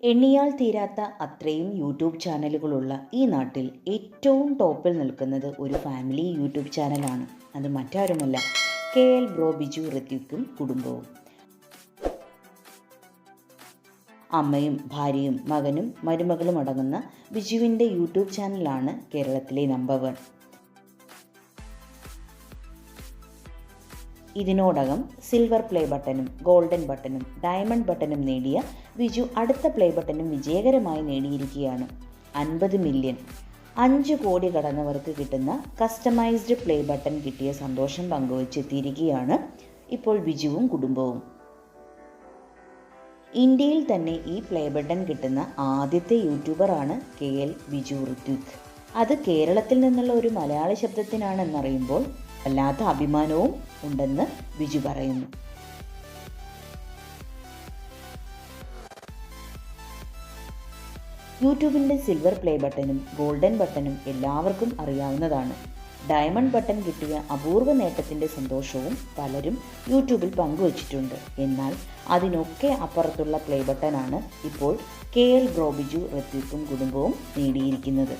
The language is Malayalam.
എണ്ണിയാൽ തീരാത്ത അത്രയും യൂട്യൂബ് ചാനലുകളുള്ള ഈ നാട്ടിൽ ഏറ്റവും ടോപ്പിൽ നിൽക്കുന്നത് ഒരു ഫാമിലി യൂട്യൂബ് ചാനലാണ്. അത് മറ്റാരുമല്ല, KL ബ്രോ ബിജു ഋത്വിക്കും കുടുംബവും. അമ്മയും ഭാര്യയും മകനും മരുമകളും അടങ്ങുന്ന ബിജുവിൻ്റെ യൂട്യൂബ് ചാനലാണ് കേരളത്തിലെ നമ്പർ 1. ഇതിനോടകം സിൽവർ പ്ലേ ബട്ടണും ഗോൾഡൻ ബട്ടണും ഡയമണ്ട് ബട്ടണും നേടിയ ബിജു അടുത്ത പ്ലേ ബട്ടണും വിജയകരമായി നേടിയിരിക്കുകയാണ്. 50 മില്യൺ 5 കോടി കടന്നവർക്ക് കിട്ടുന്ന കസ്റ്റമൈസ്ഡ് പ്ലേ ബട്ടൺ കിട്ടിയ സന്തോഷം പങ്കുവച്ചെത്തിയിരിക്കുകയാണ് ഇപ്പോൾ ബിജുവും കുടുംബവും. ഇന്ത്യയിൽ തന്നെ ഈ പ്ലേ ബട്ടൺ കിട്ടുന്ന ആദ്യത്തെ യൂട്യൂബറാണ് KL ബിജു ഋത്വിക്. അത് കേരളത്തിൽ നിന്നുള്ള ഒരു മലയാളി ശബ്ദത്തിനാണെന്നറിയുമ്പോൾ വല്ലാത്ത അഭിമാനവും ഉണ്ടെന്ന് ബിജു പറയുന്നു. യൂട്യൂബിൻ്റെ സിൽവർ പ്ലേ ബട്ടണും ഗോൾഡൻ ബട്ടണും എല്ലാവർക്കും അറിയാവുന്നതാണ്. ഡയമണ്ട് ബട്ടൺ കിട്ടിയ അപൂർവ നേട്ടത്തിൻ്റെ സന്തോഷവും പലരും യൂട്യൂബിൽ പങ്കുവച്ചിട്ടുണ്ട്. എന്നാൽ അതിനൊക്കെ അപ്പുറത്തുള്ള പ്ലേ ബട്ടനാണ് ഇപ്പോൾ KL ബ്രോ ബിജു ഋത്വിക്കും കുടുംബവും നേടിയിരിക്കുന്നത്.